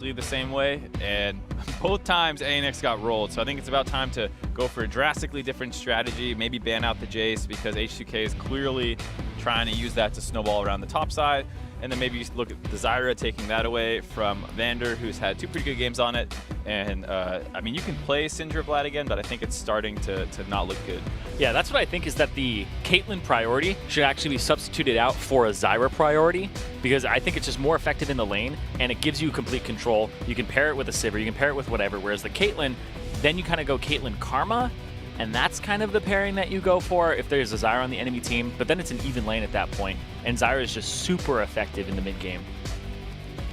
the same way, and both times ANX got rolled. So I think it's about time to go for a drastically different strategy, maybe ban out the Jayce, because H2K is clearly trying to use that to snowball around the top side. And then maybe you look at the Zyra, taking that away from Vander, who's had 2 pretty good games on it. And I mean, you can play Syndra Vlad again, but I think it's starting to not look good. Yeah, that's what I think, is that the Caitlyn priority should actually be substituted out for a Zyra priority, because I think it's just more effective in the lane, and it gives you complete control. You can pair it with a Sivir, you can pair it with whatever, whereas the Caitlyn, then you kind of go Caitlyn Karma, and that's kind of the pairing that you go for if there's a Zyra on the enemy team, but then it's an even lane at that point, and Zyra is just super effective in the mid game.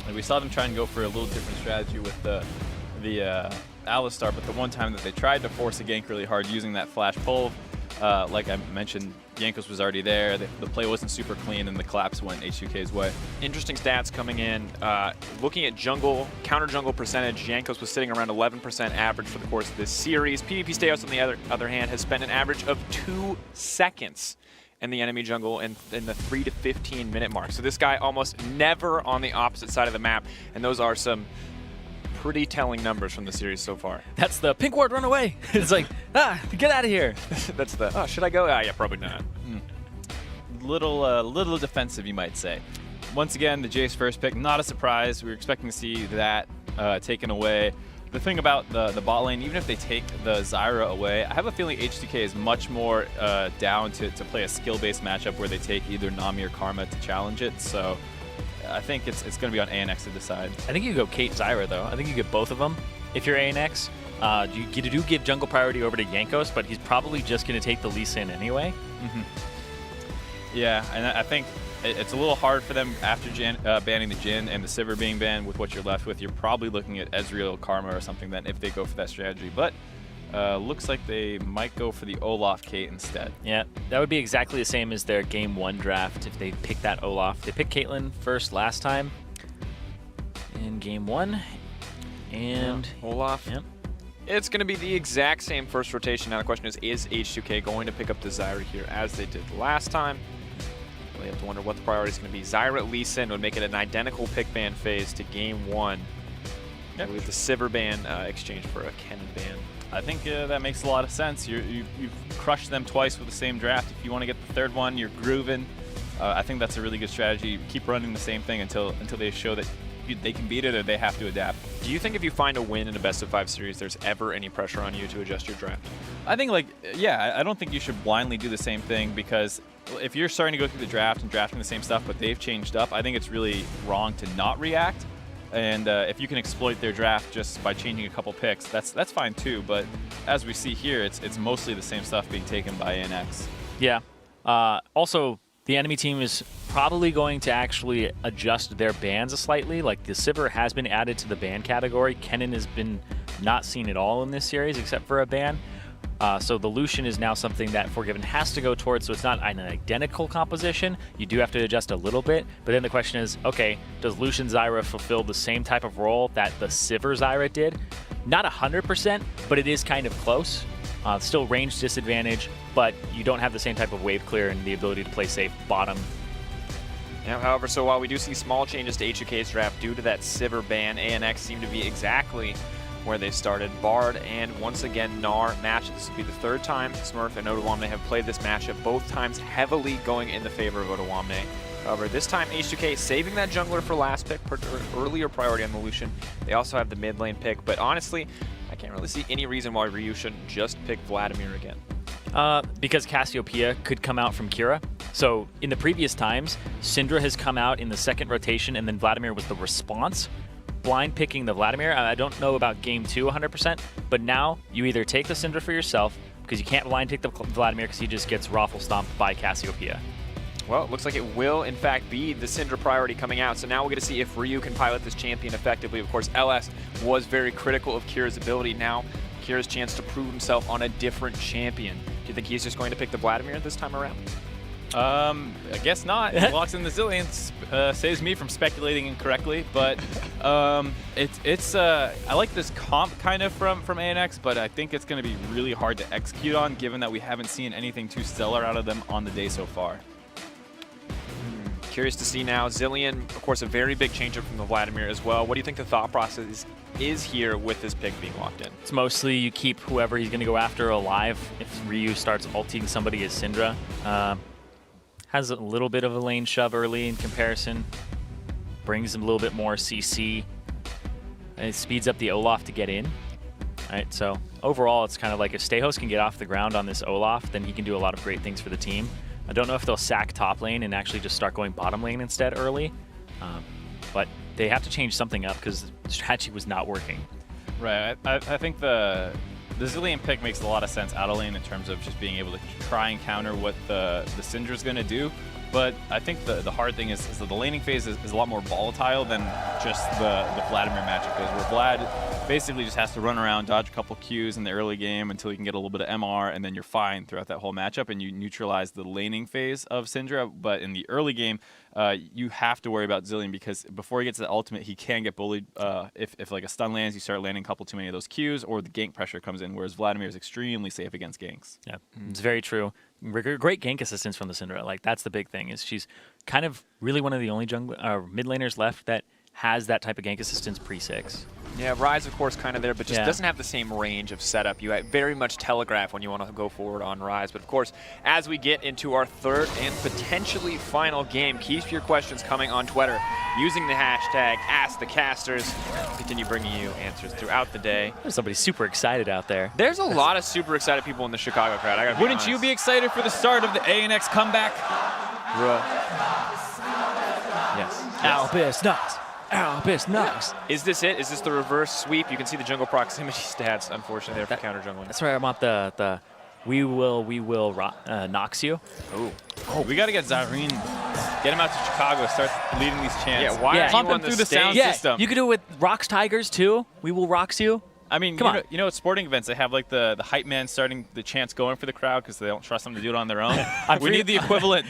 And we saw them try and go for a little different strategy with the Alistar, but the one time that they tried to force a gank really hard using that flash pull, like I mentioned, Jankos was already there. The play wasn't super clean, and the collapse went H2K's way. Interesting stats coming in. Looking at jungle, counter jungle percentage, Jankos was sitting around 11% average for the course of this series. PvPStejos, on the other hand, has spent an average of 2 seconds in the enemy jungle in the 3 to 15 minute mark. So this guy almost never on the opposite side of the map, and those are some pretty telling numbers from the series so far. That's the pink ward, run away. It's like, get out of here. That's the, oh, should I go? Yeah, probably not. Little defensive, you might say. Once again, the Jayce first pick, not a surprise. We were expecting to see that taken away. The thing about the bot lane, even if they take the Zyra away, I have a feeling H2K is much more down to play a skill-based matchup where they take either Nami or Karma to challenge it. So I think it's going to be on ANX to decide. I think you go Kate Zyra, though. I think you get both of them if you're ANX. You do give jungle priority over to Jankos, but he's probably just going to take the Lucian anyway. Yeah, and I think it's a little hard for them after banning the Jhin and the Sivir being banned. With what you're left with, you're probably looking at Ezreal, Karma, or something then if they go for that strategy. But looks like they might go for the Olaf Kate instead. Yeah, that would be exactly the same as their Game 1 draft if they pick that Olaf. They picked Caitlyn first last time in Game 1. And Olaf. Yep. It's going to be the exact same first rotation. Now the question is H2K going to pick up the Zyra here as they did last time? We have to wonder what the priority is going to be. Zyra Lee Sin would make it an identical pick ban phase to Game 1. Yep. With the Sivir ban exchanged for a Kennen ban. I think that makes a lot of sense. You've crushed them twice with the same draft. If you want to get the third one, you're grooving. I think that's a really good strategy. Keep running the same thing until they show that they can beat it or they have to adapt. Do you think if you find a win in a best-of-5 series, there's ever any pressure on you to adjust your draft? I think, like, yeah, I don't think you should blindly do the same thing, because if you're starting to go through the draft and drafting the same stuff, but they've changed up, I think it's really wrong to not react. And if you can exploit their draft just by changing a couple picks, that's fine too. But as we see here, it's mostly the same stuff being taken by ANX. Yeah. Also, the enemy team is probably going to actually adjust their bans slightly. Like, the Sivir has been added to the ban category. Kennen has been not seen at all in this series except for a ban. So the Lucian is now something that Forgiven has to go towards, so it's not an identical composition. You do have to adjust a little bit, but then the question is, okay, does Lucian Zyra fulfill the same type of role that the Sivir Zyra did? Not 100%, but it is kind of close. Still range disadvantage, but you don't have the same type of wave clear and the ability to play safe bottom. Yeah, however, so while we do see small changes to H2K's draft due to that Sivir ban, ANX seem to be exactly where they started. Bard and once again Gnar match. This will be the third time Smurf and Odoamne have played this matchup, both times heavily going in the favor of Odoamne. However, this time H2K saving that jungler for last pick, earlier priority on the Lucian. They also have the mid lane pick, but honestly, I can't really see any reason why Ryu shouldn't just pick Vladimir again. Because Cassiopeia could come out from Kira. So in the previous times, Syndra has come out in the second rotation, and then Vladimir was the response. Blind picking the Vladimir. I don't know about Game 2 100%, but now you either take the Syndra for yourself, because you can't blind pick the Vladimir because he just gets raffle stomped by Cassiopeia. Well, it looks like it will, in fact, be the Syndra priority coming out. So now we're going to see if Ryu can pilot this champion effectively. Of course, LS was very critical of Kira's ability. Now, Kira's chance to prove himself on a different champion. Do you think he's just going to pick the Vladimir this time around? I guess not. He locks in the ZIlean, saves me from speculating incorrectly. But I like this comp kind of from ANX, but I think it's going to be really hard to execute on, given that we haven't seen anything too stellar out of them on the day so far. Curious to see now. ZIlean, of course, a very big change up from the Vladimir as well. What do you think the thought process is here with this pick being locked in? It's mostly you keep whoever he's going to go after alive. If Ryu starts ulting somebody as Syndra, has a little bit of a lane shove early in comparison, brings him a little bit more CC, and it speeds up the Olaf to get in. All right, so overall, it's kind of like if Stejos can get off the ground on this Olaf, then he can do a lot of great things for the team. I don't know if they'll sack top lane and actually just start going bottom lane instead early, but they have to change something up because the strategy was not working. Right. I think the ZIlean pick makes a lot of sense out of lane in terms of just being able to try and counter what the Syndra's going to do. But I think the hard thing is that the laning phase is a lot more volatile than just the Vladimir magic is, where Vlad basically just has to run around, dodge a couple Qs in the early game until you can get a little bit of MR, and then you're fine throughout that whole matchup, and you neutralize the laning phase of Syndra. But in the early game, you have to worry about ZIlean because before he gets to the ultimate, he can get bullied. If like a stun lands, you start landing a couple too many of those Qs, or the gank pressure comes in, whereas Vladimir is extremely safe against ganks. Yeah, it's very true. Great gank assistance from the Syndra. Like, that's the big thing, is she's kind of really one of the only mid laners left that has that type of gank assistance pre-6. Yeah, Ryze, of course, kind of there, but just doesn't have the same range of setup. You very much telegraph when you want to go forward on Ryze. But, of course, as we get into our third and potentially final game, keep your questions coming on Twitter using the hashtag #AskTheCasters. Continue bringing you answers throughout the day. There's somebody super excited out there. There's a lot of super excited people in the Chicago crowd. I gotta be Wouldn't honest. you be excited for the start of the ANX comeback? Yes. Albus Nox. Albus Nox. Is this it? Is this the reverse sweep? You can see the jungle proximity stats, unfortunately, there for counter jungling. That's right. I want the we will Nox you. Ooh. Oh, we got to get Zirene, get him out to Chicago, start leading these chants. Yeah, why are pump you him on through the stage? sound Yeah, system. you could do it with Rocks Tigers too. We will Rocks you. I mean, you know, at sporting events, they have like the hype man starting the chants going for the crowd because they don't trust them to do it on their own. We need the equivalent.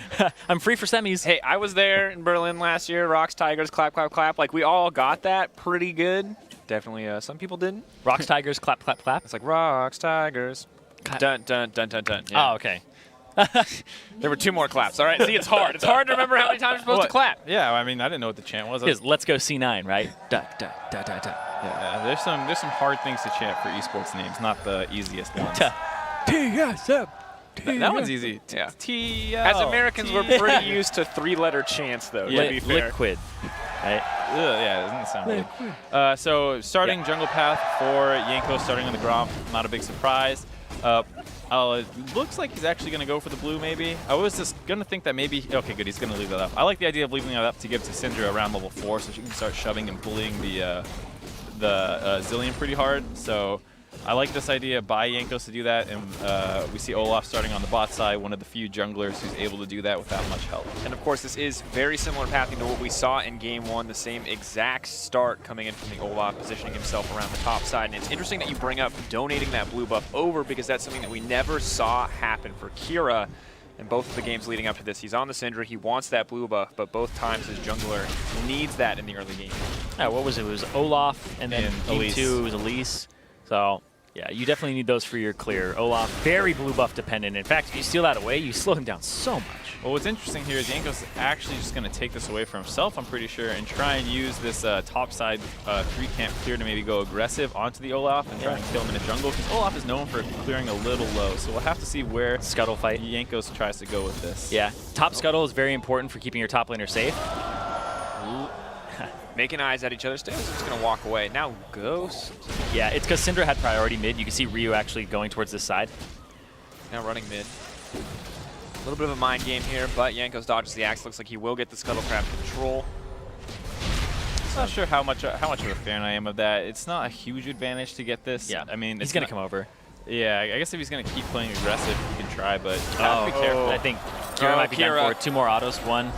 I'm free for semis. Hey, I was there in Berlin last year. Rocks, Tigers, clap, clap, clap. Like, we all got that pretty good. Definitely, some people didn't. Rocks Tigers, clap, clap, clap. It's like Rocks, Tigers. Dun, dun, dun, dun, dun. Oh, okay. There were 2 more claps. All right, see, it's hard. It's hard to remember how many times you're supposed to clap. Yeah, I mean, I didn't know what the chant was. Here's Let's Go C9, right? Da, da, da, da, da. Yeah, there's some hard things to chant for esports names, not the easiest ones. TSM. That one's easy. Yeah. TL. As Americans, we're pretty used to 3-letter chants, though, to be fair. Likkrit. Right? Yeah, it doesn't sound good. So starting jungle path for Jankos, starting on the Gromp, not a big surprise. It looks like he's actually going to go for the blue, maybe. I was just going to think that maybe... Okay, good, he's going to leave that up. I like the idea of leaving that up to give to Syndra around level 4 so she can start shoving and bullying the ZIlean pretty hard. So I like this idea by Jankos to do that, and we see Olaf starting on the bot side, one of the few junglers who's able to do that without much help. And of course, this is very similar pathing to what we saw in Game 1, the same exact start coming in from the Olaf, positioning himself around the top side. And it's interesting that you bring up donating that blue buff over, because that's something that we never saw happen for Kira in both of the games leading up to this. He's on the Syndra, he wants that blue buff, but both times his jungler needs that in the early game. Yeah, what was it? It was Olaf, and then game Elise. 2 it was Elise. So, yeah, you definitely need those for your clear. Olaf, very blue buff dependent. In fact, if you steal that away, you slow him down so much. Well, what's interesting here is Jankos is actually just going to take this away from himself, I'm pretty sure, and try and use this top side 3-camp clear to maybe go aggressive onto the Olaf and try and kill him in a jungle, because Olaf is known for clearing a little low, so we'll have to see where Scuttle fight. Jankos tries to go with this. Yeah, top scuttle is very important for keeping your top laner safe. Making eyes at each other, Stejos is just going to walk away. Now Ghost. Yeah, it's because Syndra had priority mid. You can see Ryu actually going towards this side. Now running mid. A little bit of a mind game here, but Jankos dodges the axe. Looks like he will get the Scuttlecraft control. I'm not sure how much of a fan I am of that. It's not a huge advantage to get this. Yeah, I mean, he's going to come over. Yeah, I guess if he's going to keep playing aggressive, he can try, but you have to be careful. I think Kira might be done for 2 more autos. 1.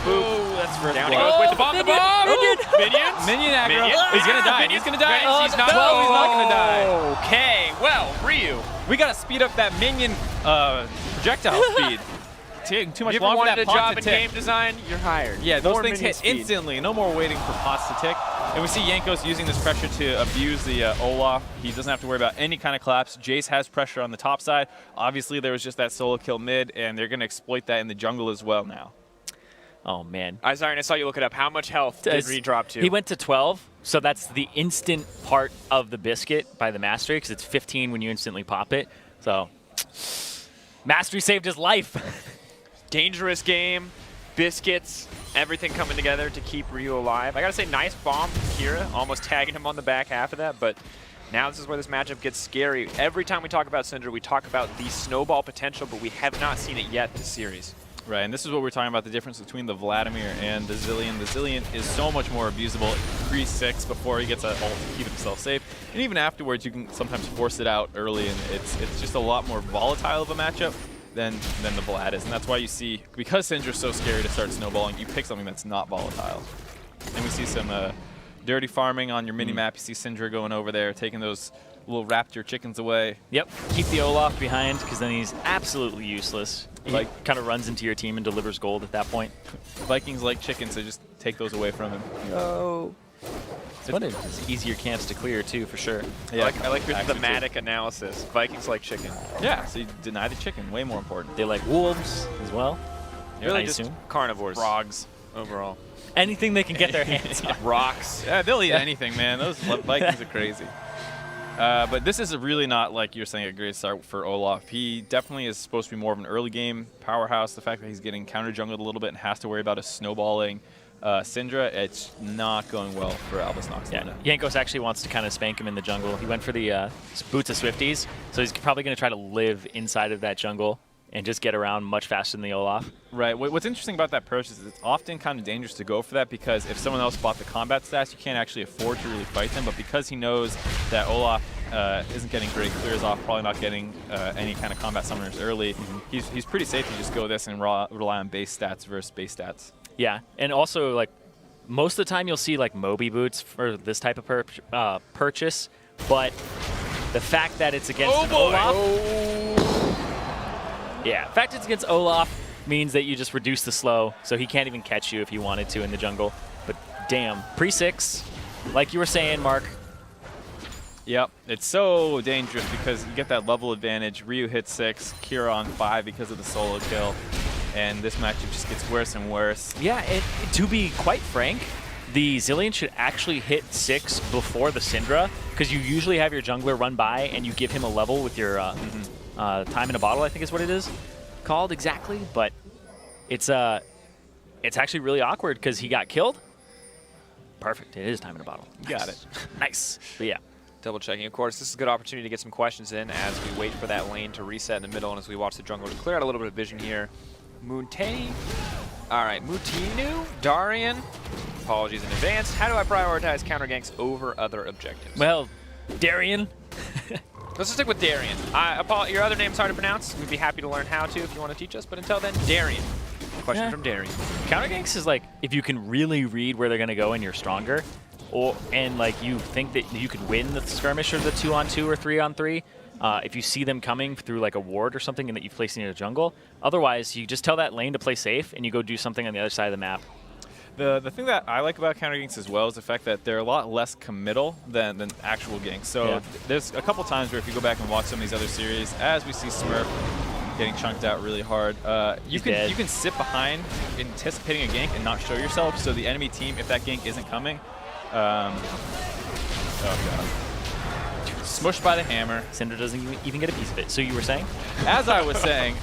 Ooh, that's for Down he goes with the bomb. The bomb! Minion aggro. He's going to die. He's going to die. Oh, He's not going to die. Okay, well, Ryu. We got to speed up that minion projectile speed. taking too much If you longer for wanted that a pot job to in tick. game design, you're hired. Yeah, those More things minion hit speed. instantly. No more waiting for pots to tick. And we see Jankos using this pressure to abuse the Olaf. He doesn't have to worry about any kind of collapse. Jayce has pressure on the top side. Obviously, there was just that solo kill mid, and they're going to exploit that in the jungle as well now. Oh, man. Zyren, I saw you look it up. How much health did Ree drop to? He went to 12, so that's the instant part of the biscuit by the Mastery, because it's 15 when you instantly pop it. So, Mastery saved his life. Dangerous game, biscuits, everything coming together to keep Ryu alive. I gotta say, nice bomb from Kira, almost tagging him on the back half of that, but now this is where this matchup gets scary. Every time we talk about Syndra, we talk about the snowball potential, but we have not seen it yet this series. Right, and this is what we're talking about, the difference between the Vladimir and the ZIlean. The ZIlean is so much more abusable. 3-6 before he gets an ult to keep himself safe. And even afterwards, you can sometimes force it out early, and it's just a lot more volatile of a matchup than the Vlad is. And that's why you see, because Syndra's so scary to start snowballing, you pick something that's not volatile. And we see some dirty farming on your mini-map. You see Syndra going over there, taking those little raptor chickens away. Yep, keep the Olaf behind, because then he's absolutely useless. He kind of runs into your team and delivers gold at that point. Vikings like chickens, so just take those away from him. No. It's easier camps to clear, too, for sure. Yeah, I like your thematic analysis. Vikings like chicken. Yeah, so you deny the chicken, way more important. They like wolves as well. Really just carnivores. Frogs. Overall. Anything they can get their hands on. Rocks. Yeah, they'll eat anything, man. Those Vikings are crazy. But this is really not, like you're saying, a great start for Olaf. He definitely is supposed to be more of an early game powerhouse. The fact that he's getting counter jungled a little bit and has to worry about a snowballing Syndra, it's not going well for Albus Nox Luna. Yeah, Jankos actually wants to kind of spank him in the jungle. He went for the boots of Swifties, so he's probably going to try to live inside of that jungle and just get around much faster than the Olaf. Right. What's interesting about that approach is it's often kind of dangerous to go for that, because if someone else bought the combat stats, you can't actually afford to really fight them. But because he knows that Olaf isn't getting great clears off, probably not getting any kind of combat summoners early, he's pretty safe to just go this and rely on base stats versus base stats. Yeah, and also, like, most of the time you'll see, like, Moby boots for this type of purchase, but the fact that it's against Olaf... Yeah, the fact it's against Olaf means that you just reduce the slow, so he can't even catch you if he wanted to in the jungle. But damn, pre-6, like you were saying, Mark. Yep, it's so dangerous because you get that level advantage. Ryu hits 6, Kira on 5 because of the solo kill, and this matchup just gets worse and worse. Yeah, to be quite frank, the ZIlean should actually hit 6 before the Syndra, because you usually have your jungler run by and you give him a level with your time in a bottle, I think is what it is called exactly. But it's actually really awkward because he got killed. Perfect, it is time in a bottle. You got it. Nice. But yeah. Double checking. Of course, this is a good opportunity to get some questions in as we wait for that lane to reset in the middle and as we watch the jungle to clear out a little bit of vision here. Moonte. All right, Mutinu, Darian. Apologies in advance. How do I prioritize counter ganks over other objectives? Well, Darian. Let's just stick with Darian. Your other name's hard to pronounce. We'd be happy to learn how to if you want to teach us. But until then, Darian. Question from Darian. Counter ganks is like if you can really read where they're going to go and you're stronger, and like you think that you could win the skirmish or the 2-on-2 or 3-on-3. If you see them coming through like a ward or something and that you've placed in a jungle. Otherwise, you just tell that lane to play safe and you go do something on the other side of the map. The thing that I like about counter ganks as well is the fact that they're a lot less committal than actual ganks. So there's a couple times where if you go back and watch some of these other series, as we see Smurf getting chunked out really hard, you can sit behind anticipating a gank and not show yourself. So the enemy team, if that gank isn't coming, oh god. Smushed by the hammer. Syndra doesn't even get a piece of it. So you were saying? As I was saying,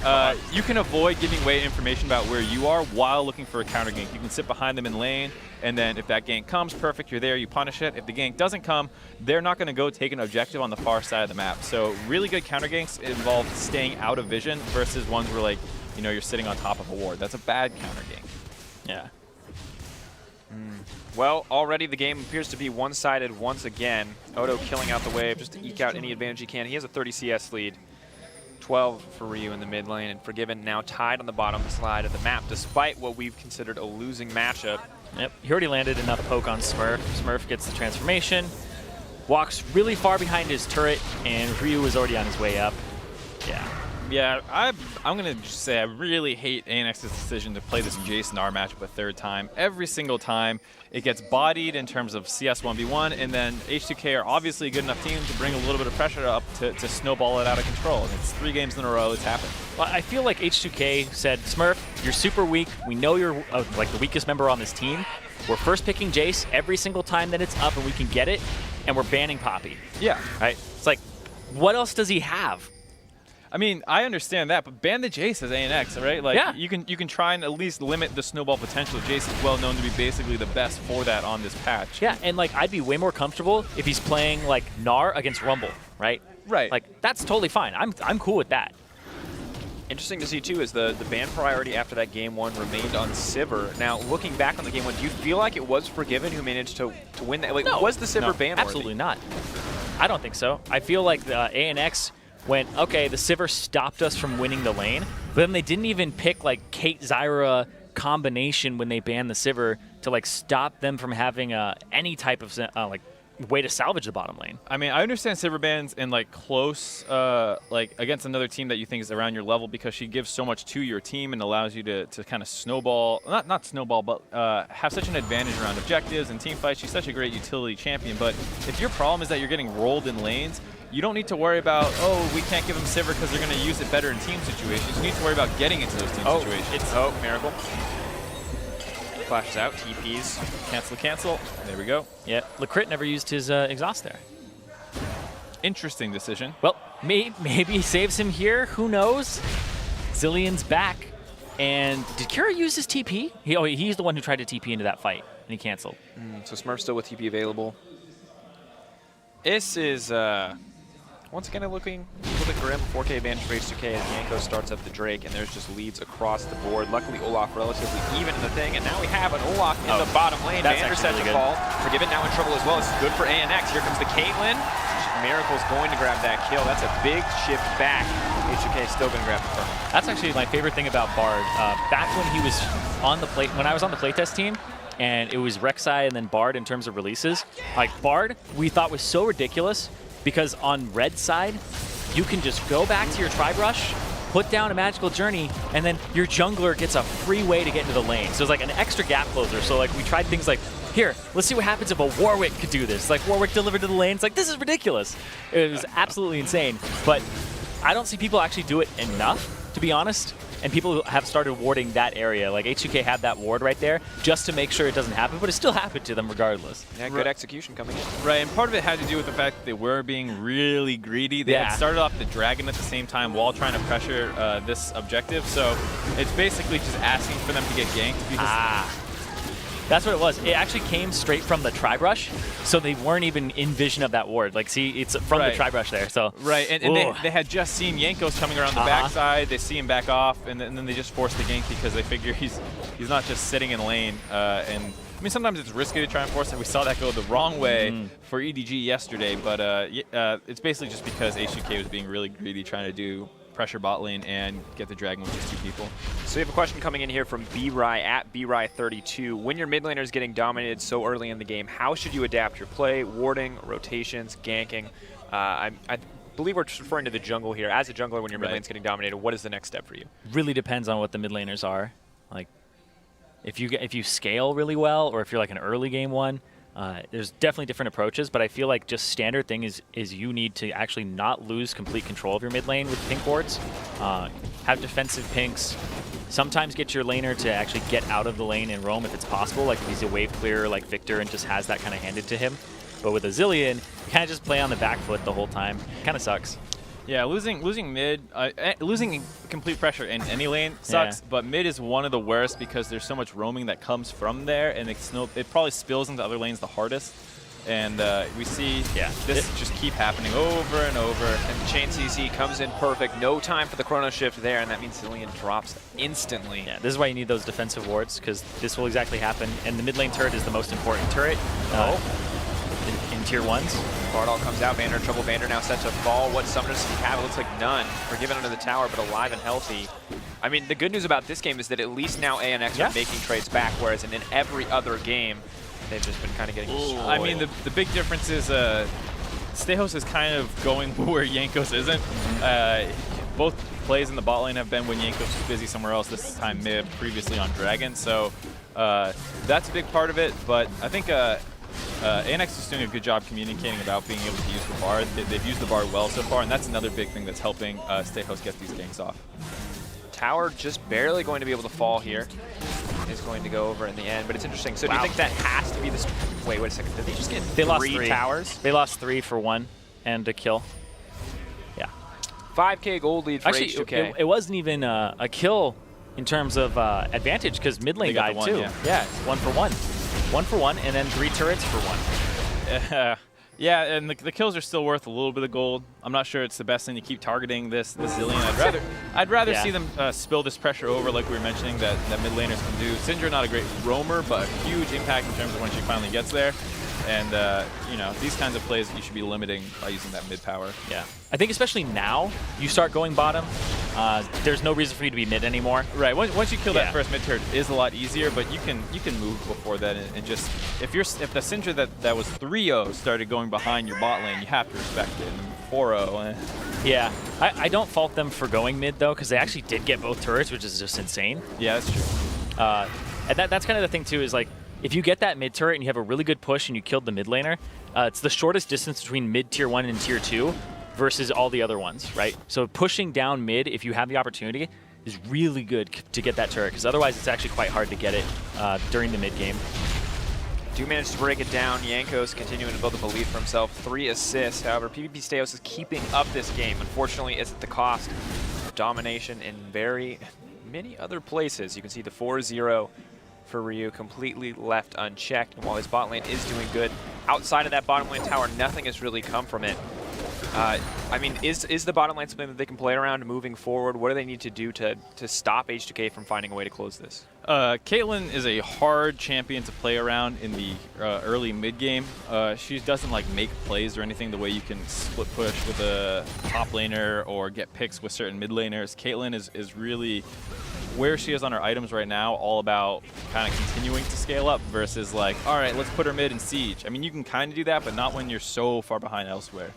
you can avoid giving away information about where you are while looking for a counter gank. You can sit behind them in lane, and then if that gank comes, perfect, you're there, you punish it. If the gank doesn't come, they're not going to go take an objective on the far side of the map. So really good counter ganks involve staying out of vision versus ones where, like, you know, you're sitting on top of a ward. That's a bad counter gank. Yeah. Well, already the game appears to be one-sided once again. Odo killing out the wave just to eke out any advantage he can. He has a 30 CS lead. 12 for Ryu in the mid lane, and Forgiven now tied on the bottom side of the map, despite what we've considered a losing matchup. Yep, he already landed enough poke on Smurf. Smurf gets the transformation, walks really far behind his turret, and Ryu is already on his way up. Yeah. Yeah, I'm going to just say I really hate ANX's decision to play this Jayce Gnar matchup a third time. Every single time it gets bodied in terms of CS 1v1, and then H2K are obviously a good enough team to bring a little bit of pressure up to snowball it out of control. And it's 3 games in a row it's happened. Well, I feel like H2K said, Smurf, you're super weak. We know you're like the weakest member on this team. We're first picking Jayce every single time that it's up and we can get it, and we're banning Poppy. Yeah. Right? It's like, what else does he have? I mean, I understand that, but ban the Jayce as ANX, right? Like, yeah. you can try and at least limit the snowball potential. Jayce is well known to be basically the best for that on this patch. Yeah, and like I'd be way more comfortable if he's playing like Gnar against Rumble, right? Right. Like that's totally fine. I'm cool with that. Interesting to see, too, is the ban priority after that game 1 remained on Sivir. Now, looking back on the game 1, do you feel like it was Forgiven who managed to win that? Like, no. Was the Sivir ban worthy? Absolutely not. I don't think so. I feel like the ANX went, okay, the Sivir stopped us from winning the lane, but then they didn't even pick like Kate Zyra combination when they banned the Sivir to like stop them from having any type of like way to salvage the bottom lane. I mean, I understand Sivir bans in like close, like against another team that you think is around your level because she gives so much to your team and allows you to kind of snowball, not snowball, but have such an advantage around objectives and team fights. She's such a great utility champion. But if your problem is that you're getting rolled in lanes, you don't need to worry about, oh, we can't give them Sivir because they're going to use it better in team situations. You need to worry about getting into those team situations. Miracle. Flashes out, TPs. Cancel. There we go. Yeah, Likkrit never used his exhaust there. Interesting decision. Well, maybe he saves him here. Who knows? ZIlean's back. And did Kira use his TP? He's the one who tried to TP into that fight, and he canceled. So Smurf still with TP available. This is, once again, looking grim. 4K advantage for H2K as Jankos starts up the Drake, and there's just leads across the board. Luckily, Olaf relatively even in the thing, and now we have an Olaf in the bottom lane. Vander sets a fall. Forgiven now in trouble as well. This is good for ANX. Here comes the Caitlyn. Miracle's going to grab that kill. That's a big shift back. H2K is still going to grab the firm. That's actually my favorite thing about Bard. Back when he was on the when I was on the playtest team, and it was Rek'Sai and then Bard in terms of releases. Like Bard, we thought was so ridiculous because on red side, you can just go back to your Tribe Rush, put down a magical journey, and then your jungler gets a free way to get into the lane. So it's like an extra gap closer. So like we tried things like, here, let's see what happens if a Warwick could do this. Like Warwick delivered to the lane. It's like, this is ridiculous. It was absolutely insane. But I don't see people actually do it enough, to be honest. And people have started warding that area. Like H2K had that ward right there just to make sure it doesn't happen, but it still happened to them regardless. Yeah, good execution coming in. Right, and part of it had to do with the fact that they were being really greedy. They had started off the Dragon at the same time while trying to pressure this objective. So it's basically just asking for them to get ganked. Because that's what it was. It actually came straight from the Tribe Rush, so they weren't even in vision of that ward. Like, see, it's from the Tribe Rush there. So right, and they had just seen Jankos coming around the backside. They see him back off, and then they just force the gank because they figure he's not just sitting in lane. And I mean, sometimes it's risky to try and force it. We saw that go the wrong way for EDG yesterday, but it's basically just because H2K was being really greedy, trying to do pressure bot lane and get the Dragon with just 2 people. So we have a question coming in here from B-Ry at B-Ry32. When your mid laner is getting dominated so early in the game, how should you adapt your play, warding, rotations, ganking? I believe we're referring to the jungle here. As a jungler, when your mid lane's getting dominated, what is the next step for you? Really depends on what the mid laners are. Like, if you scale really well, or if you're like an early game one, there's definitely different approaches, but I feel like just standard thing is you need to actually not lose complete control of your mid lane with pink wards. Have defensive pinks. Sometimes get your laner to actually get out of the lane and roam if it's possible, like if he's a wave clearer like Victor and just has that kind of handed to him. But with a ZIlean, you kind of just play on the back foot the whole time. Kind of sucks. Yeah, losing mid, losing complete pressure in any lane sucks, but mid is one of the worst because there's so much roaming that comes from there, and it probably spills into other lanes the hardest. And we see this just keep happening over and over. And the chain CC comes in perfect. No time for the chrono shift there, and that means ZIlean drops instantly. Yeah, this is why you need those defensive wards, because this will exactly happen. And the mid lane turret is the most important turret in tier 1s. Bardal comes out, Vander in trouble. Vander now set to fall. What summoners does he have? It looks like none. Forgiven under the tower, but alive and healthy. I mean, the good news about this game is that at least now ANX are making trades back, whereas in every other game, they've just been kind of getting destroyed. I mean, the big difference is Stejos is kind of going where Jankos isn't. Both plays in the bot lane have been when Jankos was busy somewhere else, this time mid, previously on Dragon. So that's a big part of it, but I think ANX is doing a good job communicating about being able to use the bar. They've used the bar well so far, and that's another big thing that's helping Stejos get these ganks off. Tower just barely going to be able to fall here. Is going to go over in the end, but it's interesting. So do you think that has to be the... Wait a second. Did they just get three towers? They lost 3 for 1 and a kill. Yeah. 5K gold lead for H2K. It wasn't even a kill in terms of advantage because mid lane died too. Yeah, 1 for 1. 1 for 1, and then 3 turrets for 1. Yeah, and the kills are still worth a little bit of gold. I'm not sure it's the best thing to keep targeting this ZIlean. I'd rather see them spill this pressure over, like we were mentioning, that mid laners can do. Syndra, not a great roamer, but a huge impact in terms of when she finally gets there. And you know, these kinds of plays you should be limiting by using that mid power. Yeah, I think especially now you start going bottom. There's no reason for you to be mid anymore. Right. Once you kill that first mid turret, it is a lot easier, but you can move before that and just if the Syndra that was 3-0 started going behind your bot lane, you have to respect it. And 4-0. Yeah, I don't fault them for going mid though, because they actually did get both turrets, which is just insane. Yeah, that's true. And that's kind of the thing too, is like, if you get that mid turret and you have a really good push and you killed the mid laner, it's the shortest distance between mid tier 1 and tier 2 versus all the other ones, right? So pushing down mid, if you have the opportunity, is really good to get that turret, because otherwise it's actually quite hard to get it during the mid game. Do manage to break it down. Jankos continuing to build up a lead for himself. 3 assists. However, PvPStejos is keeping up this game. Unfortunately, it's at the cost of domination in very many other places. You can see the 4-0 for Ryu completely left unchecked, and while his bot lane is doing good, outside of that bottom lane tower, nothing has really come from it. I mean, is the bottom lane something that they can play around moving forward? What do they need to do to stop H2K from finding a way to close this? Caitlyn is a hard champion to play around in the early mid game. She doesn't like make plays or anything the way you can split push with a top laner or get picks with certain mid laners. Caitlyn is really where she is on her items right now, all about kind of continuing to scale up versus like, all right, let's put her mid in siege. I mean, you can kind of do that, but not when you're so far behind elsewhere.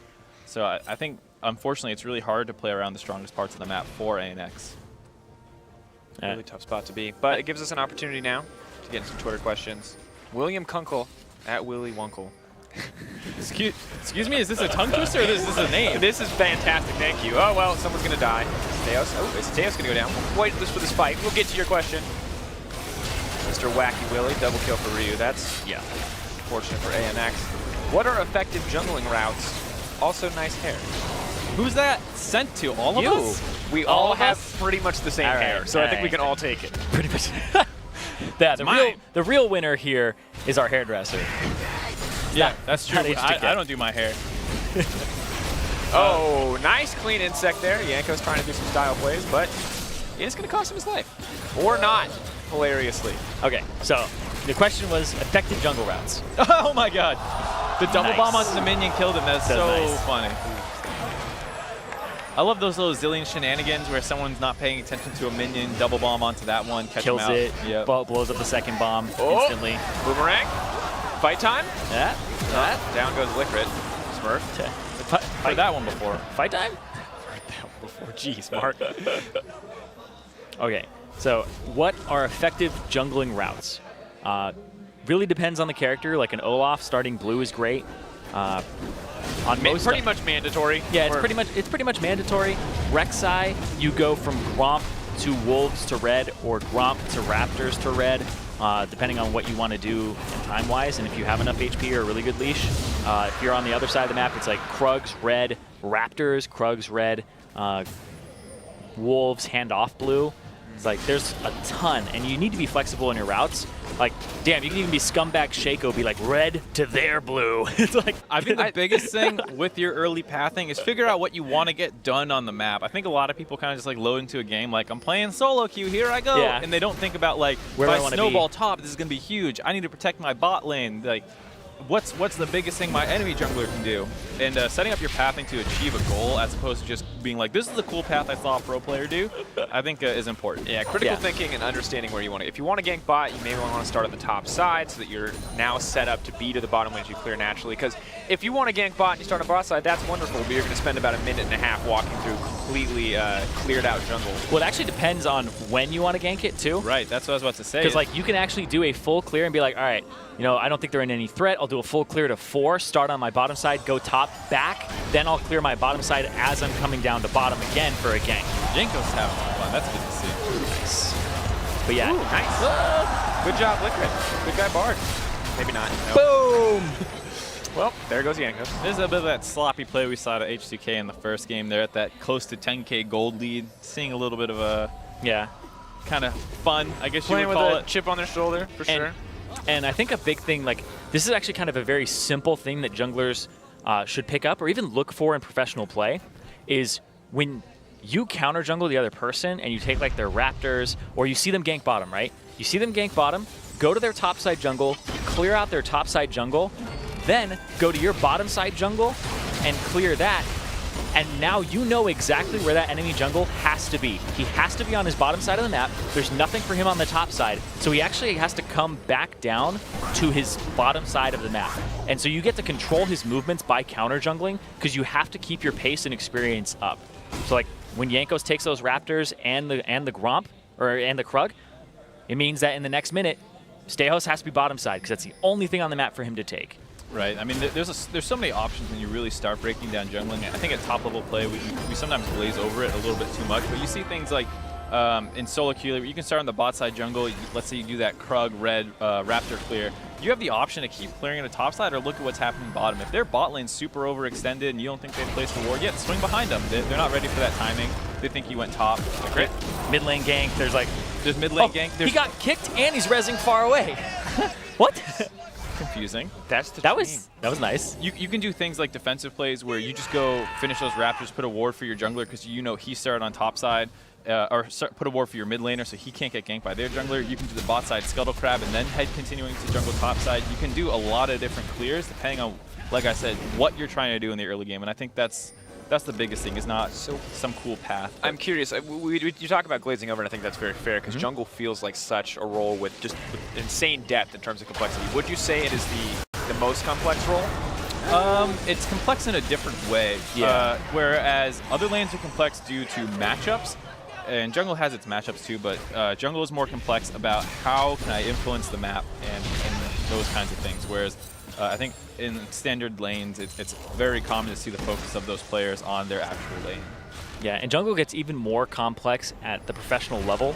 So I think, unfortunately, it's really hard to play around the strongest parts of the map for ANX. Really tough spot to be. But it gives us an opportunity now to get into some Twitter questions. William Kunkel at Willy Wunkel. Excuse me, is this a tongue twister or is this a name? This is fantastic, thank you. Oh, well, someone's going to die. Stejos. Oh, is Stejos going to go down? Wait for this fight. We'll get to your question. Mr. Wacky Willy, double kill for Ryu. That's, fortunate for ANX. What are effective jungling routes? Also nice hair. Who's that sent to? All of us? We all have pretty much the same hair, so I think we can all take it. Pretty much. The real winner here is our hairdresser. Yeah, that's true. I don't do my hair. Oh, nice clean insect there. Jankos trying to do some style plays, but it is going to cost him his life. Or not, hilariously. Okay, so the question was effective jungle routes. Oh my god. The double bomb onto the minion killed him. That's so funny. I love those little ZIlean shenanigans where someone's not paying attention to a minion, double bomb onto that one, catch him out. Kills it, blows up the second bomb instantly. Boomerang. Fight time? Yeah. Down goes Likkrit. Smurf. Heard that one before. Fight time? Heard that one before. Jeez, Mark. Okay, so what are effective jungling routes? Really depends on the character. Like an Olaf starting blue is great. Pretty much mandatory. Yeah, it's pretty much mandatory. Rek'Sai, you go from Gromp to Wolves to red, or Gromp to Raptors to red, depending on what you want to do time-wise, and if you have enough HP or a really good leash. If you're on the other side of the map, it's like Krugs red, Raptors, Krugs red, Wolves handoff blue. It's like there's a ton, and you need to be flexible in your routes. Like, damn, you can even be scumbag Shaco, be like red to their blue. It's like I think the biggest thing with your early pathing is figure out what you want to get done on the map. I think a lot of people kind of just like load into a game like, I'm playing solo queue, here I go, and they don't think about like, if I snowball top, this is gonna be huge. I need to protect my bot lane. Like, what's the biggest thing my enemy jungler can do? And setting up your pathing to achieve a goal as opposed to just being like, this is the cool path I saw a pro player do, I think is important. Yeah, critical thinking and understanding where you want to. If you want to gank bot, you may want to start at the top side so that you're now set up to be to the bottom lane as you clear naturally. Because if you want to gank bot and you start on bot side, that's wonderful, but you're going to spend about a minute and a half walking through completely cleared out jungle. Well, it actually depends on when you want to gank it too. Right, that's what I was about to say. Because like you can actually do a full clear and be like, all right, you know, I don't think they're in any threat. I'll do a full clear to 4, start on my bottom side, go top, back, then I'll clear my bottom side as I'm coming down to bottom again for a gank. Jankos having some fun. That's good to see. Nice. But yeah. Ooh, nice. Good job, Likkrit. Good guy, Bard. Maybe not. Nope. Boom! Well, there goes Jankos. There's a bit of that sloppy play we saw to H2K in the first game. They're at that close to 10K gold lead. Seeing a little bit of a kind of fun, I guess you would call it. Playing with a chip on their shoulder, for sure. And I think a big thing, like, this is actually kind of a very simple thing that junglers should pick up or even look for in professional play, is when you counter jungle the other person and you take like their raptors or you see them gank bottom, right? You see them gank bottom, go to their top side jungle, clear out their top side jungle, then go to your bottom side jungle and clear that. And now you know exactly where that enemy jungle has to be. He has to be on his bottom side of the map. There's nothing for him on the top side. So he actually has to come back down to his bottom side of the map. And so you get to control his movements by counter jungling because you have to keep your pace and experience up. So like when Jankos takes those raptors and the Gromp and the Krug, it means that in the next minute, Stejos has to be bottom side because that's the only thing on the map for him to take. Right. I mean, there's so many options when you really start breaking down jungling. I think at top level play, we sometimes glaze over it a little bit too much. But you see things like in solo queue, you can start on the bot side jungle. Let's say you do that Krug red Raptor clear. You have the option to keep clearing on the top side or look at what's happening bottom. If their bot lane's super overextended and you don't think they've placed a ward yet, swing behind them. They're not ready for that timing. They think you went top. Great. Mid lane gank. There's mid lane gank. He got kicked and he's rezzing far away. What? Confusing. That was nice. You can do things like defensive plays where you just go finish those raptors, put a ward for your jungler because you know he started on top side, or put a ward for your mid laner so he can't get ganked by their jungler. You can do the bot side scuttle crab and then head continuing to jungle top side. You can do a lot of different clears depending on, like I said, what you're trying to do in the early game, and I think that's the biggest thing, is not some cool path. I'm curious. You talk about glazing over, and I think that's very fair because jungle feels like such a role with just insane depth in terms of complexity. Would you say it is the most complex role? It's complex in a different way. Yeah. Whereas other lanes are complex due to matchups, and jungle has its matchups too, but jungle is more complex about how can I influence the map and those kinds of things. Whereas I think in standard lanes, it's very common to see the focus of those players on their actual lane. Yeah, and jungle gets even more complex at the professional level,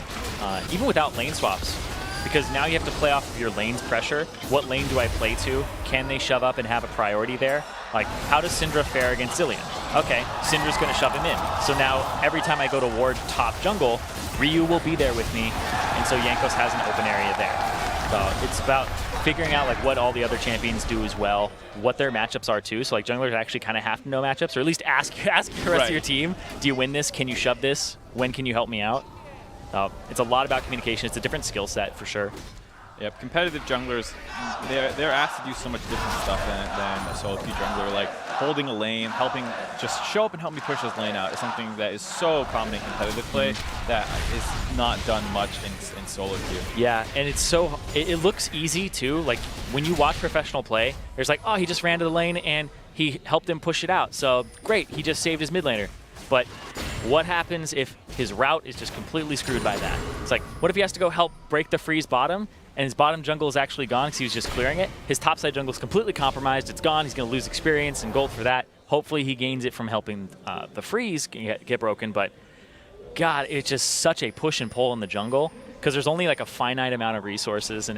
even without lane swaps. Because now you have to play off of your lane's pressure. What lane do I play to? Can they shove up and have a priority there? Like, how does Syndra fare against ZIlean? Okay, Syndra's going to shove him in. So now, every time I go to ward top jungle, Ryu will be there with me, and so Jankos has an open area there. So it's about figuring out like what all the other champions do as well, what their matchups are too. So like junglers actually kind of have to know matchups, or at least ask the rest of your team, do you win this? Can you shove this? When can you help me out? It's a lot about communication. It's a different skill set for sure. Yep, competitive junglers, they're asked to do so much different stuff than a solo queue jungler. Like holding a lane, helping just show up and help me push this lane out is something that is so common in competitive play that is not done much in solo queue. Yeah, and it's so, it looks easy too. Like when you watch professional play, there's like, oh, he just ran to the lane and he helped him push it out. So great, he just saved his mid laner. But what happens if his route is just completely screwed by that? It's like, what if he has to go help break the freeze bottom and his bottom jungle is actually gone because he was just clearing it? His top side jungle is completely compromised. It's gone. He's going to lose experience and gold for that. Hopefully he gains it from helping the freeze get broken. But God, it's just such a push and pull in the jungle because there's only like a finite amount of resources and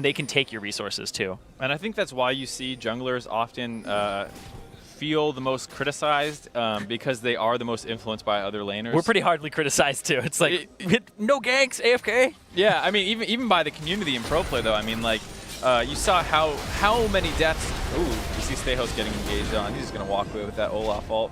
they can take your resources too. And I think that's why you see junglers often feel the most criticized because they are the most influenced by other laners. We're pretty hardly criticized too. It's like, no ganks, AFK. Yeah, I mean, even by the community in pro play though, I mean, like, you saw how many deaths. Ooh, you see Stejos getting engaged on. He's just going to walk away with that Olaf ult.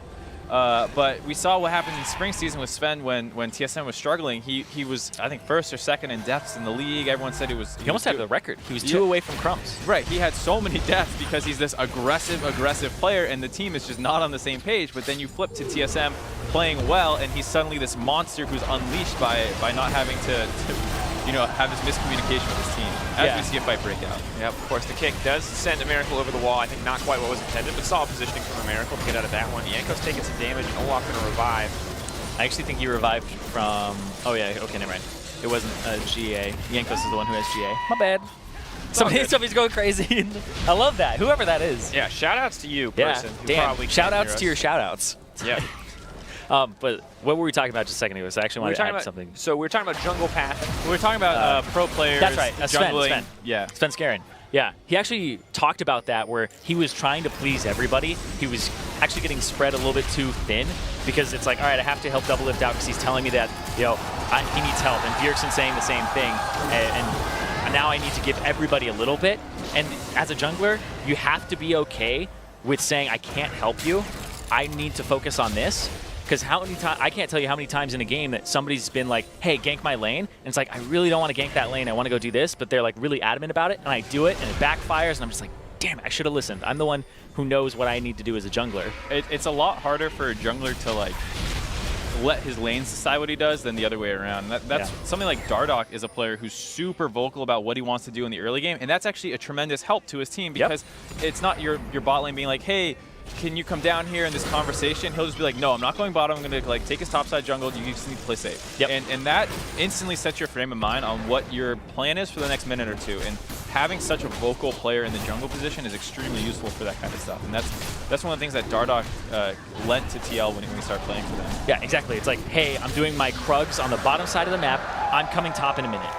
But we saw what happened in spring season with Sven when TSM was struggling. He was, I think, first or second in deaths in the league. Everyone said he was. He almost had the record. He was 2 away from crumbs. Right. He had so many deaths because he's this aggressive player, and the team is just not on the same page. But then you flip to TSM playing well, and he's suddenly this monster who's unleashed by not having to have this miscommunication with his team as we see a fight break out. Yep, of course, the kick does send aMiracle over the wall. I think not quite what was intended, but solid positioning from aMiracle to get out of that one. Jankos taking some damage, and Olaf going to revive. I actually think he revived from... Oh, yeah. Okay, never mind. It wasn't GA. Jankos is the one who has GA. My bad. Somebody's going crazy. I love that. Whoever that is. Yeah, shout-outs to you, person. Who Dan, probably shout-outs to your shout-outs. Yeah. But what were we talking about just a second ago? So I actually wanted to add something. So we were talking about jungle path. We were talking about pro players. That's right. Jungling. Yeah. Sven Skaren. Yeah. He actually talked about that where he was trying to please everybody. He was actually getting spread a little bit too thin because it's like, all right, I have to help Double Lift out because he's telling me that, he needs help. And Bjergsen's saying the same thing. And now I need to give everybody a little bit. And as a jungler, you have to be okay with saying, I can't help you. I need to focus on this. Because how many times, I can't tell you how many times in a game that somebody's been like, hey, gank my lane. And it's like, I really don't want to gank that lane. I want to go do this. But they're like really adamant about it. And I do it and it backfires. And I'm just like, damn it, I should have listened. I'm the one who knows what I need to do as a jungler. It's a lot harder for a jungler to like let his lanes decide what he does than the other way around. That's something like Dardoch is a player who's super vocal about what he wants to do in the early game. And that's actually a tremendous help to his team because it's not your bot lane being like, hey, can you come down here in this conversation? He'll just be like, no, I'm not going bottom. I'm going to like take his topside jungle. You just need to play safe. Yep. And that instantly sets your frame of mind on what your plan is for the next minute or two. And having such a vocal player in the jungle position is extremely useful for that kind of stuff. And that's one of the things that Dardoch lent to TL when we started playing for them. Yeah, exactly. It's like, hey, I'm doing my Krugs on the bottom side of the map. I'm coming top in a minute.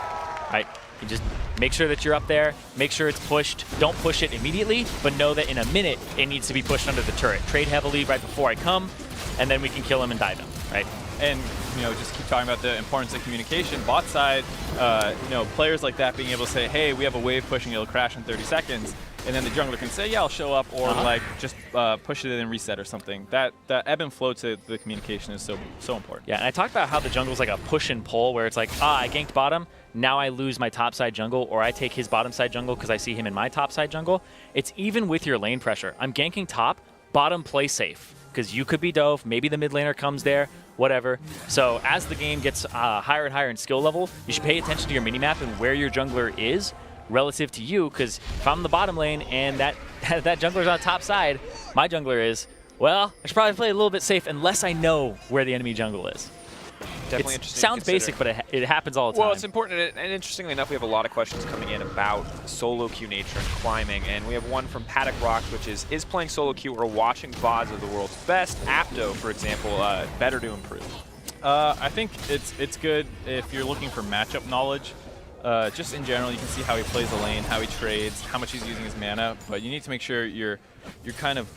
Right? You just make sure that you're up there, make sure it's pushed. Don't push it immediately, but know that in a minute it needs to be pushed under the turret. Trade heavily right before I come, and then we can kill him and dive him, right? And just keep talking about the importance of communication. Bot side, players like that being able to say, hey, we have a wave pushing, it'll crash in 30 seconds. And then the jungler can say, yeah, I'll show up, or like just push it and reset or something. That ebb and flow to the communication is so important. Yeah, and I talked about how the jungle's like a push and pull where it's like, I ganked bottom, now I lose my top side jungle, or I take his bottom side jungle because I see him in my top side jungle. It's even with your lane pressure. I'm ganking top, bottom play safe, because you could be dove, maybe the mid laner comes there, whatever. So as the game gets higher and higher in skill level, you should pay attention to your minimap and where your jungler is relative to you, because if I'm in the bottom lane and that jungler's on the top side, my jungler is, well, I should probably play a little bit safe unless I know where the enemy jungle is. Definitely interesting. Sounds basic, but it happens all the time. Well, it's important, and interestingly enough, we have a lot of questions coming in about solo queue nature and climbing, and we have one from Paddock Rocks, which is playing solo queue or watching VODs of the world's best? Apto, for example, better to improve? I think it's good if you're looking for matchup knowledge. Just in general, you can see how he plays the lane, how he trades, how much he's using his mana, but you need to make sure you're kind of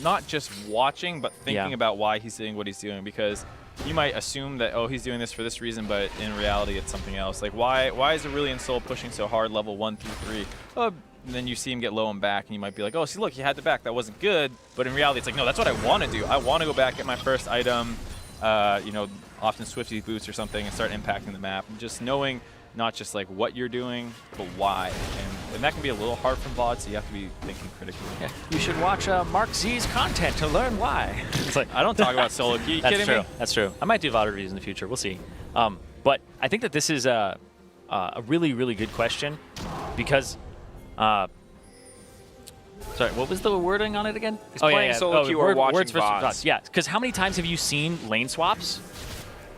not just watching, but thinking about why he's doing what he's doing, because you might assume that, oh, he's doing this for this reason, but in reality, it's something else. Like, why is Zirene Soul pushing so hard, level 1 through 3? And then you see him get low and back, and you might be like, oh, see, look, he had the back. That wasn't good. But in reality, it's like, no, that's what I want to do. I want to go back, get my first item, often Swifty boots or something, and start impacting the map. And just knowing not just like what you're doing, but why. And that can be a little hard from VODs, so you have to be thinking critically. Yeah. You should watch MarkZ's content to learn why. It's like, I don't talk about solo queue. You kidding me? That's true. I might do VOD reviews in the future. We'll see. But I think that this is a really, really good question because sorry, what was the wording on it again? Playing solo queue or watching VODs. Yeah, because how many times have you seen lane swaps,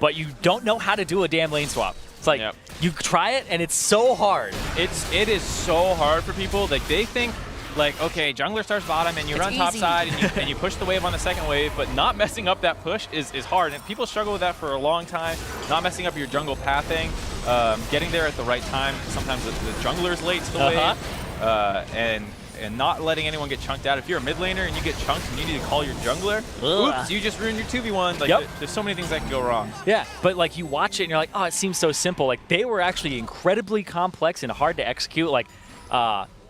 but you don't know how to do a damn lane swap? It's like, you try it, and it's so hard. It is so hard for people. Like, they think, like, okay, jungler starts bottom, and you run top side, and you push the wave on the second wave, but not messing up that push is hard. And people struggle with that for a long time. Not messing up your jungle pathing, getting there at the right time. Sometimes the jungler's late to the wave, and not letting anyone get chunked out. If you're a mid laner and you get chunked and you need to call your jungler, oops, you just ruined your 2v1. Like, there's so many things that can go wrong. Yeah, but like you watch it and you're like, oh, it seems so simple. Like, they were actually incredibly complex and hard to execute. Like,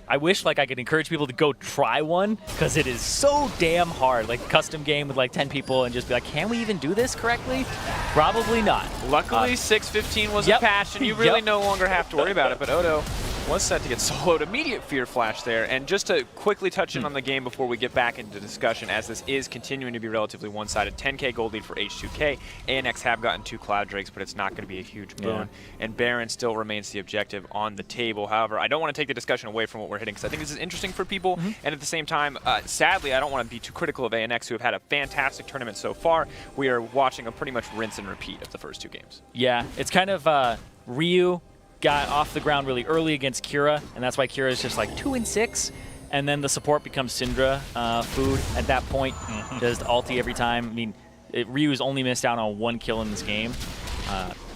I wish like I could encourage people to go try one because it is so damn hard. Like custom game with like 10 people and just be like, can we even do this correctly? Probably not. Luckily, 6:15 was a patch, and you really no longer have to worry about it. But Odo was set to get soloed. Immediate fear flash there. And just to quickly touch in on the game before we get back into discussion, as this is continuing to be relatively one-sided, 10K gold lead for H2K. ANX have gotten 2 Cloud Drakes, but it's not going to be a huge boon. And Baron still remains the objective on the table. However, I don't want to take the discussion away from what we're hitting, because I think this is interesting for people. And at the same time, sadly, I don't want to be too critical of ANX, who have had a fantastic tournament so far. We are watching a pretty much rinse and repeat of the first 2 games. Yeah, it's kind of Ryu got off the ground really early against Kira, and that's why Kira is just like 2-6. And then the support becomes Syndra food at that point. Just ulti every time. I mean, Ryu's only missed out on 1 kill in this game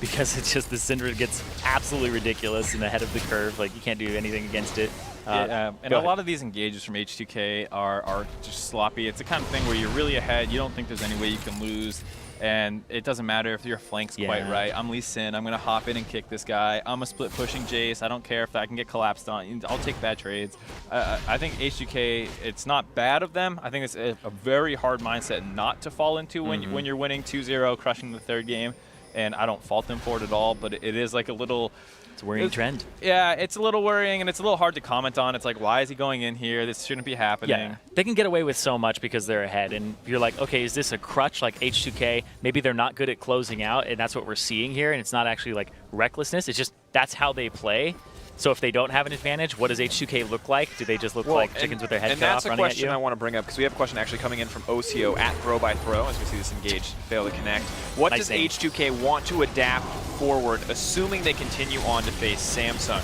because it's just the Syndra gets absolutely ridiculous and ahead of the curve. Like, you can't do anything against it. And a lot of these engages from H2K are just sloppy. It's the kind of thing where you're really ahead. You don't think there's any way you can lose. And it doesn't matter if your flank's quite right. I'm Lee Sin. I'm going to hop in and kick this guy. I'm a split pushing Jayce. I don't care if I can get collapsed on. I'll take bad trades. I think H2K, it's not bad of them. I think it's a very hard mindset not to fall into when you're winning 2-0, crushing the 3rd game. And I don't fault them for it at all, but it is like a little... It's a worrying trend. Yeah, it's a little worrying, and it's a little hard to comment on. It's like, why is he going in here? This shouldn't be happening. Yeah, they can get away with so much because they're ahead, and you're like, okay, is this a crutch like H2K? Maybe they're not good at closing out, and that's what we're seeing here, and it's not actually like recklessness. It's just that's how they play. So if they don't have an advantage, what does H2K look like? Do they just look like chickens with their head cut off running at you? And that's a question I want to bring up, because we have a question actually coming in from OCO at Throw by Throw, as we see this engage fail to connect. What does H2K want to adapt forward, assuming they continue on to face Samsung?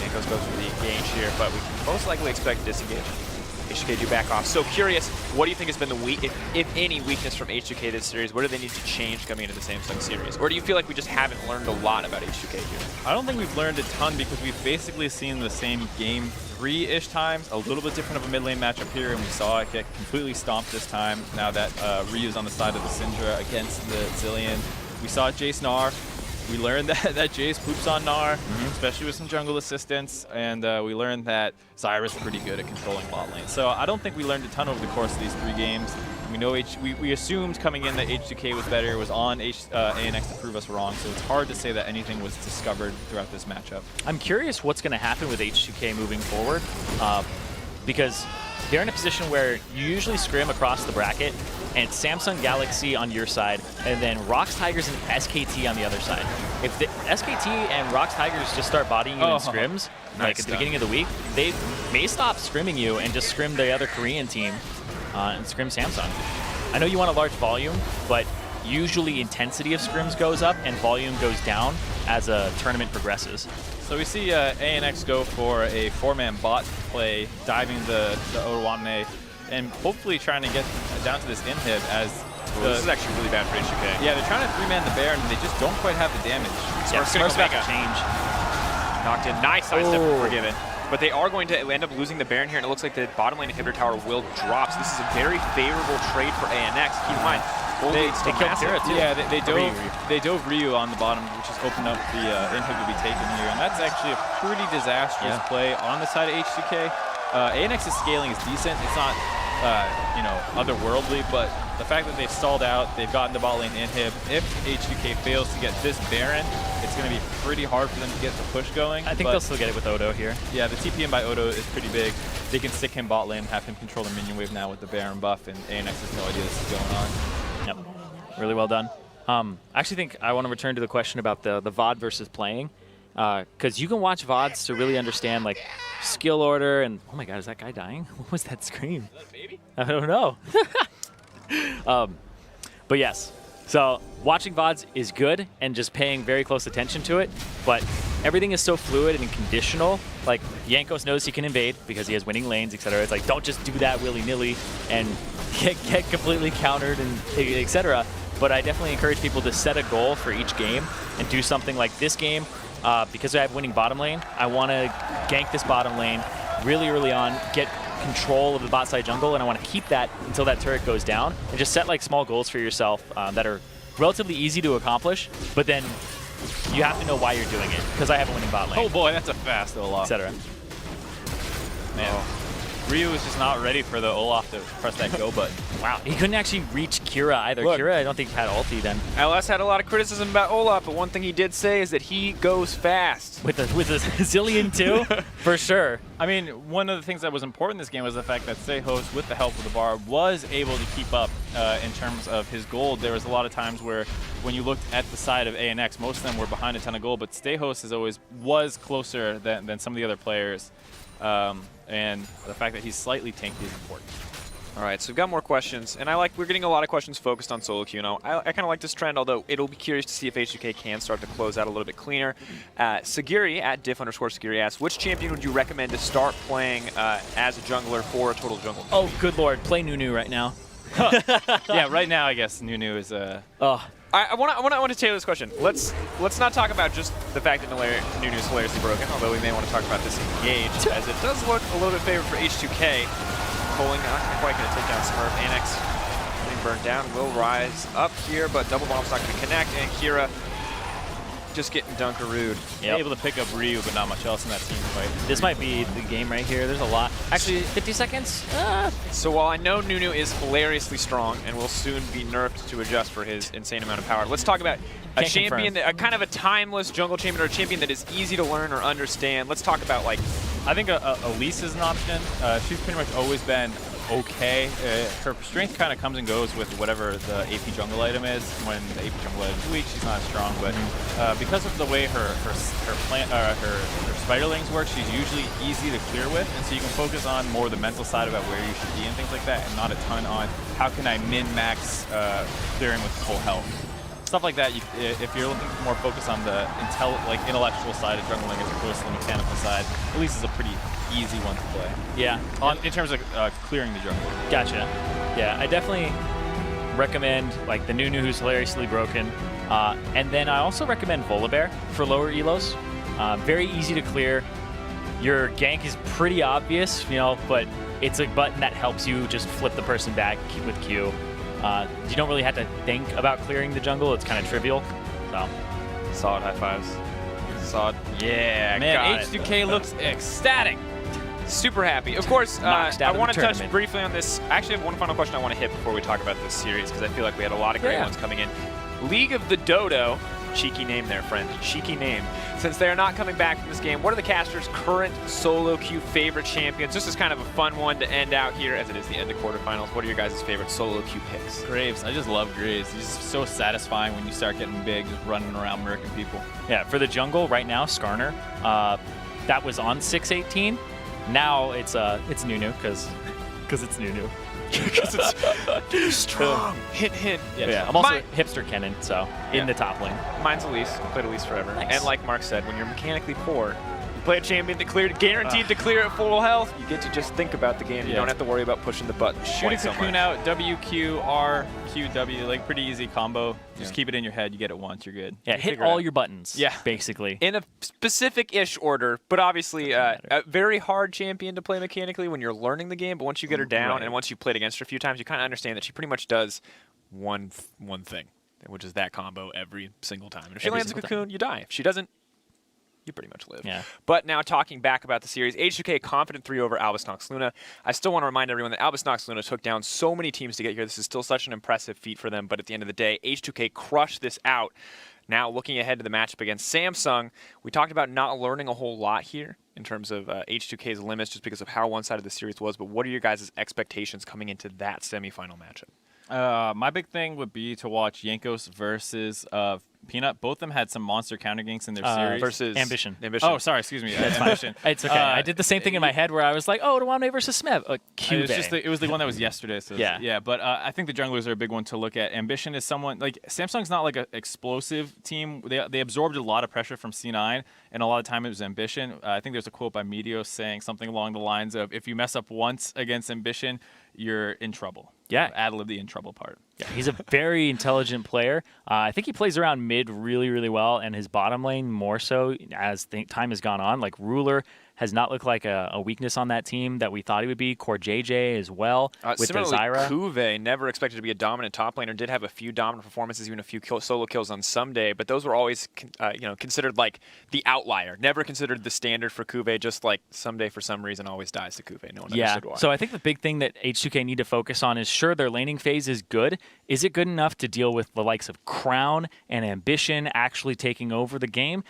Jankos goes for the engage here, but we can most likely expect disengage. H2K do back off. So curious, what do you think has been the if any, weakness from H2K this series? What do they need to change coming into the Samsung series? Or do you feel like we just haven't learned a lot about H2K here? I don't think we've learned a ton, because we've basically seen the same game 3-ish times, a little bit different of a mid lane matchup here, and we saw it get completely stomped this time, now that Ryu's on the side of the Syndra against the ZIlean. We saw Jayce Gnar. We learned that Jayce poops on Gnar, especially with some jungle assistance, and we learned that Zyra's pretty good at controlling bot lane. So I don't think we learned a ton over the course of these 3 games. We know we assumed coming in that H2K was better, was on ANX to prove us wrong, so it's hard to say that anything was discovered throughout this matchup. I'm curious what's going to happen with H2K moving forward, because they're in a position where you usually scrim across the bracket, and it's Samsung Galaxy on your side, and then Rox Tigers and SKT on the other side. If the SKT and Rox Tigers just start bodying you in scrims, like at the beginning of the week, they may stop scrimming you and just scrim the other Korean team and scrim Samsung. I know you want a large volume, but usually intensity of scrims goes up and volume goes down as a tournament progresses. So we see ANX go for a 4-man bot play, diving the Odoamne, and hopefully trying to get down to this inhib as... this is actually really bad for H2K. Yeah, they're trying to 3-man the Baron, and they just don't quite have the damage. Smurf's about to change. Knocked in. Nice sidestep forgiven. But they are going to end up losing the Baron here, and it looks like the bottom lane inhibitor tower will drop. So this is a very favorable trade for ANX. Keep in mind, they killed Kira too. Yeah, they dove Ryu on the bottom, which has opened up the inhib to be taken here, and that's actually a pretty disastrous play on the side of H2K. ANX's scaling is decent. It's not, otherworldly, but the fact that they've stalled out, they've gotten the bot lane inhib. If H2K fails to get this Baron, it's going to be pretty hard for them to get the push going. I think they'll still get it with Odo here. Yeah, the TPM by Odo is pretty big. They can stick him bot lane, have him control the minion wave now with the Baron buff, and ANX has no idea this is going on. Yep, really well done. I actually think I want to return to the question about the VOD versus playing, because you can watch VODs to really understand like skill order and, oh my god, is that guy dying? What was that scream? Is that a baby? I don't know. But yes, so watching VODs is good and just paying very close attention to it, but everything is so fluid and conditional. Like, Jankos knows he can invade because he has winning lanes, etc. It's like, don't just do that willy-nilly and get completely countered and etc. But I definitely encourage people to set a goal for each game and do something like this game. Because I have winning bottom lane, I want to gank this bottom lane really early on, get control of the bot side jungle, and I want to keep that until that turret goes down, and just set like small goals for yourself that are relatively easy to accomplish, but then you have to know why you're doing it, because I have a winning bot lane. Oh boy, that's a fast Olaf. Etc. Man, Ryu is just not ready for the Olaf to press that go button. Wow, he couldn't actually reach Kira either. Look. Kira, I don't think had ulti then. LS had a lot of criticism about Olaf, but one thing he did say is that he goes fast. With the ZIlean too, for sure. I mean, one of the things that was important in this game was the fact that Stejos, with the help of the bar, was able to keep up in terms of his gold. There was a lot of times where when you looked at the side of ANX, most of them were behind a ton of gold, but Stejos was closer than some of the other players. And the fact that he's slightly tanky is important. All right, so we've got more questions, and we're getting a lot of questions focused on solo queue now. I kind of like this trend, although it'll be curious to see if H2K can start to close out a little bit cleaner. Sagiri at diff_Sagiri asks, which champion would you recommend to start playing as a jungler for a total jungle? Oh, good lord, play Nunu right now. Yeah, right now I guess Nunu is Oh. I want to tailor this question. Let's not talk about just the fact that Nunu is hilariously broken, although we may want to talk about this engage, as it does look a little bit favored for H2K. Poling not quite going to take down Smurf. ANX getting burned down, will rise up here, but double bomb's not going to connect, and Kira just getting dunkarooed. Yep. Able to pick up Ryu, but not much else in that team fight. This might be the game right here. There's a lot. Actually, 50 seconds? So while I know Nunu is hilariously strong and will soon be nerfed to adjust for his insane amount of power, let's talk about a champion, that, kind of a timeless jungle champion, or a champion that is easy to learn or understand. Let's talk about, like, I think Elise is an option. She's pretty much always been okay. Her strength kind of comes and goes with whatever the AP jungle item is. When the AP jungle item is weak, she's not as strong. But because of the way her spiderlings work, she's usually easy to clear with, and so you can focus on more the mental side about where you should be and things like that, and not a ton on how can I min-max clearing with full health. Stuff like that, if you're looking for more focus on the intellectual side of jungling as opposed to the mechanical side, Elise is a pretty easy one to play. Yeah. In terms of clearing the jungle. Gotcha. Yeah, I definitely recommend like the Nunu, who's hilariously broken. And then I also recommend Volibear for lower elos. Very easy to clear. Your gank is pretty obvious, but it's a button that helps you just flip the person back with Q. You don't really have to think about clearing the jungle. It's kind of trivial. So, solid high fives. Solid. Yeah, man, H2K looks ecstatic. Super happy. Of course, I want to touch tournament. briefly on this. I actually have one final question I want to hit before we talk about this series, because I feel like we had a lot of great ones coming in. League of the Dodo. Cheeky name there, friend. Cheeky name. Since they are not coming back from this game, what are the casters' current solo queue favorite champions? This is kind of a fun one to end out here, as it is the end of quarterfinals. What are your guys' favorite solo queue picks? Graves. I just love Graves. He's just so satisfying when you start getting big, just running around murking people. Yeah, for the jungle right now, Skarner. That was on 618. Now it's Nunu because it's Nunu. Because it's strong. Hint, hint. Yeah, I'm also hipster Kennen, so in the top lane. Mine's Elise. Played Elise forever. Nice. And like Mark said, when you're mechanically poor, you play a champion that guaranteed to clear at full health, you get to just think about the game. You don't have to worry about pushing the button. Shoot a cocoon out, WQ, R, QW, like pretty easy combo. Just keep it in your head. You get it once, you're good. Yeah, hit all your buttons. Yeah, basically. In a specific-ish order, but obviously a very hard champion to play mechanically when you're learning the game. But once you get her down and once you played against her a few times, you kind of understand that she pretty much does one thing, which is that combo every single time. And if she lands a cocoon, you die. If she doesn't, you pretty much live. Yeah. But now talking back about the series, H2K confident 3 over Albus Nox Luna. I still want to remind everyone that Albus Nox Luna took down so many teams to get here. This is still such an impressive feat for them, but at the end of the day, H2K crushed this out. Now looking ahead to the matchup against Samsung, we talked about not learning a whole lot here in terms of H2K's limits just because of how one side of the series was, but what are your guys' expectations coming into that semifinal matchup? My big thing would be to watch Jankos versus Peanut. Both of them had some monster counter ganks in their series. Versus Ambition. Oh, sorry, excuse me. Ambition. It's okay. I did the same thing in my head where I was like, oh, Odoamne versus Smurf. It was the one that was yesterday. So yeah. But I think the junglers are a big one to look at. Ambition is someone like Samsung's not like an explosive team. They absorbed a lot of pressure from C9, and a lot of time it was Ambition. I think there's a quote by Meteos saying something along the lines of, "If you mess up once against Ambition, you're in trouble." Yeah. Ad-lib the in trouble part. Yeah, he's a very intelligent player. I think he plays around mid really, really well, and his bottom lane more so as time has gone on. Like, Ruler has not looked like a weakness on that team that we thought he would be. Core JJ as well with the Zyra. Kuve, never expected to be a dominant top laner, did have a few dominant performances, even a few solo kills on some day, but those were always considered like the outlier. Never considered the standard for Kuve, just like someday for some reason always dies to Kuve. No one understood why. So I think the big thing that H2K need to focus on is, sure, their laning phase is good. Is it good enough to deal with the likes of Crown and Ambition actually taking over the game?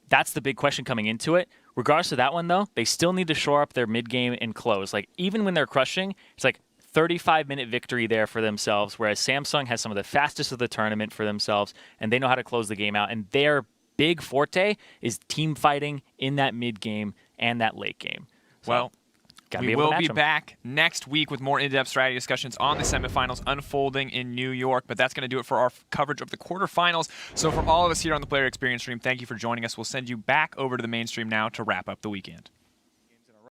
That's the big question coming into it. Regardless of that one, though, they still need to shore up their mid-game and close. Like, even when they're crushing, it's like 35-minute victory there for themselves, whereas Samsung has some of the fastest of the tournament for themselves, and they know how to close the game out. And their big forte is team fighting in that mid-game and that late game. So, well, we will be back next week with more in-depth strategy discussions on the semifinals unfolding in New York, but that's going to do it for our coverage of the quarterfinals. So from all of us here on the Player Experience stream, thank you for joining us. We'll send you back over to the mainstream now to wrap up the weekend.